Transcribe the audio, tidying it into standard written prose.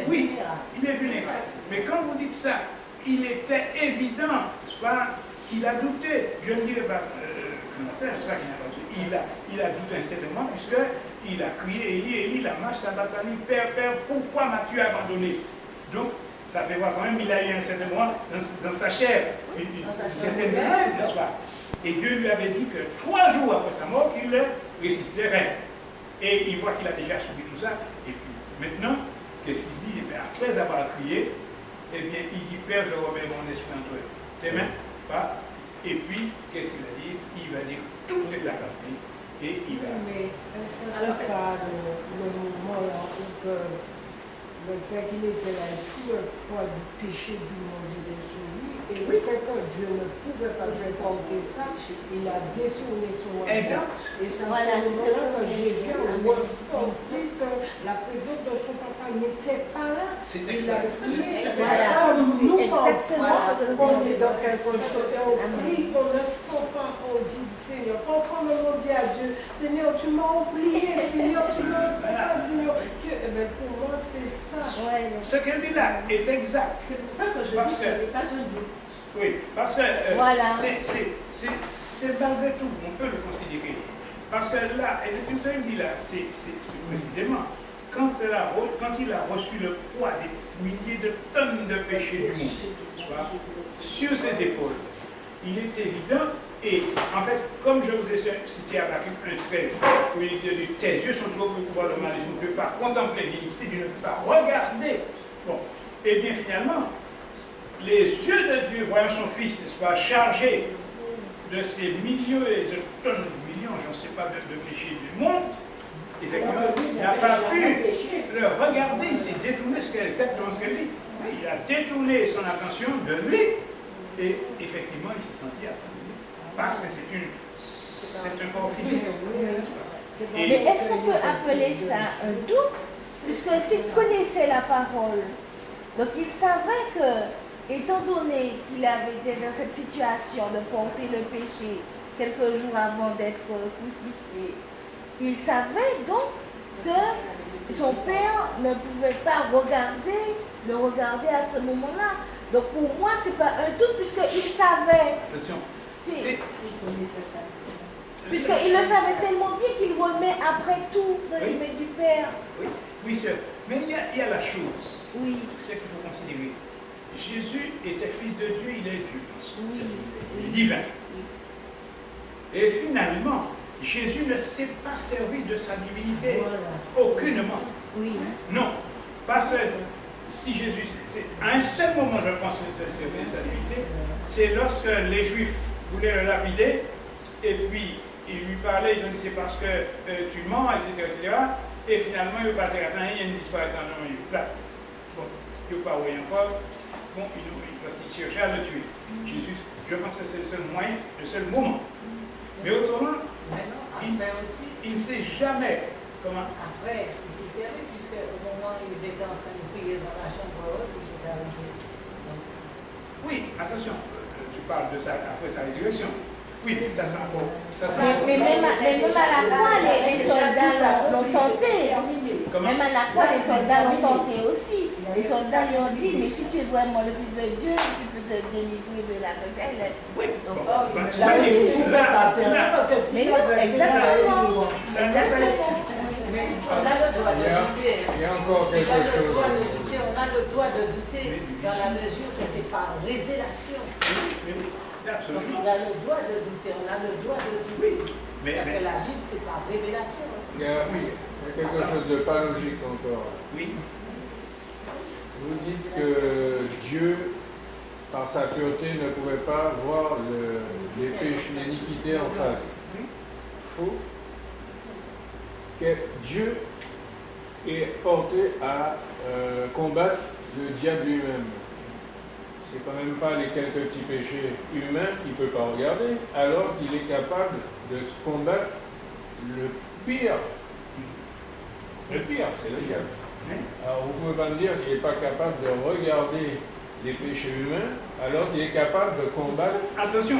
Oui, il est vulnérable. Mais quand vous dites ça, il était évident, n'est-ce pas, qu'il a douté. Je ne dirais pas, comment ça, n'est-ce pas qu'il n'a pas douté. Il a douté un certain moment, puisqu'il a crié, Élie, la marche sabatanie, Père, pourquoi m'as-tu abandonné? Donc, ça fait voir quand même qu'il a eu un certain moment dans sa chair, une certaine haine, n'est-ce pas? Et Dieu lui avait dit que 3 jours après sa mort, qu'il ressusciterait. Et il voit qu'il a déjà subi tout ça. Et puis maintenant, qu'est-ce qu'il dit? Eh bien, après avoir crié, eh bien, il dit, Père, je remets mon esprit entre tes mains. Pas. Et puis, qu'est-ce qu'il va dire? Il va dire toute la partie. Et il va... Mais est-ce que c'est pas le moment là où le fait qu'il était là, tout le poids du péché du monde était sur lui, et le fait que Dieu ne pouvait pas supporter ça, il a détourné son regard. Et c'est à ce moment-là que Jésus a ressenti que la présence de son papa n'était pas là. C'est exact. Comme nous, parfois, on est dans quelque chose, on prie, on ne sent pas, on dit Seigneur. Parfois, on dit à Dieu, Seigneur, tu m'as oublié, Seigneur, tu m'as oublié, Seigneur. Eh bien, pour moi, c'est ça. Ouais. Ce qu'elle dit là est exact. C'est pour ça que je dis que ce n'est pas un doute. Oui, parce que Voilà. c'est malgré tout, on peut le considérer. Parce que là, et tout ça, il dit là, c'est précisément quand il a reçu le poids des milliers de tonnes de péchés du monde sur ses épaules, il est évident, et en fait, comme je vous ai cité avec un trait, où il dit tes yeux sont trop pour voir le mal, tu ne peux pas contempler l'iniquité, tu ne peux pas regarder. Bon, et bien finalement, les yeux de Dieu, voyant son Fils, n'est-ce pas, chargé de ces millions et de tonnes de millions, je ne sais pas, de péchés du monde, effectivement, il n'a pas pu le regarder, il s'est détourné, exactement ce qu'elle dit. Il a détourné son attention de lui, et effectivement, il s'est senti abandonné. Parce que c'est un corps physique. Mais est-ce qu'on peut appeler ça un doute? Puisque s'il connaissait la parole, donc il savait que, étant donné qu'il avait été dans cette situation de porter le péché quelques jours avant d'être crucifié, il savait donc que son père ne pouvait pas le regarder à ce moment-là. Donc pour moi, ce n'est pas un doute, puisqu'il savait. Attention. Puisqu'il le savait tellement bien qu'il remet après tout dans les mains du Père. Oui, sœur. Mais il y a la chose. Oui. C'est qu'il faut considérer. Jésus était fils de Dieu, il est Dieu. Il est divin. Et finalement, Jésus ne s'est pas servi de sa divinité. Aucunement. Oui. Non. Parce que si Jésus, à un seul moment, je pense qu'il s'est servi de sa divinité, c'est lorsque les Juifs voulaient le lapider, et puis il lui parlait, ils ont dit c'est parce que tu mens, etc. Et finalement, il ne veut pas dire, attends, il y a une disparition dans le milieu. Là. Bon, il ne peut pas envoyer encore. Bon, il cherchait à le tuer. Jésus, je pense que c'est le seul moyen, le seul moment. Mais autrement, il ne sait jamais comment. Après, il s'est servi, puisque au moment où ils étaient en train de prier dans la chambre haute, il était arrivé. Oui, attention, tu parles de ça après sa résurrection. Oui, mais ça sent encore. Mais même à la croix, les soldats l'ont tenté. Même à la croix, les soldats l'ont tenté aussi. Les soldats lui ont dit, mais si tu es vraiment le Fils de Dieu, tu peux te délivrer de la rebelle. Oui, donc, il ne pouvait pas faire ça parce que mais non, exactement. On a le droit de douter. Il y a encore quelque chose. On a le droit de douter dans la mesure que c'est par révélation. Donc on a le droit de douter, on a le droit de douter. Parce que la Bible, c'est par révélation. Il y a quelque chose de pas logique encore. Oui. Vous dites que Dieu, par sa pureté, ne pouvait pas voir les péchés, l'iniquité en face. Faux. Que Dieu est porté à combattre le diable lui-même. C'est quand même pas les quelques petits péchés humains qu'il ne peut pas regarder, alors qu'il est capable de combattre le pire. Le pire, c'est le diable. Alors vous ne pouvez pas me dire qu'il n'est pas capable de regarder les péchés humains, alors qu'il est capable de combattre. Attention.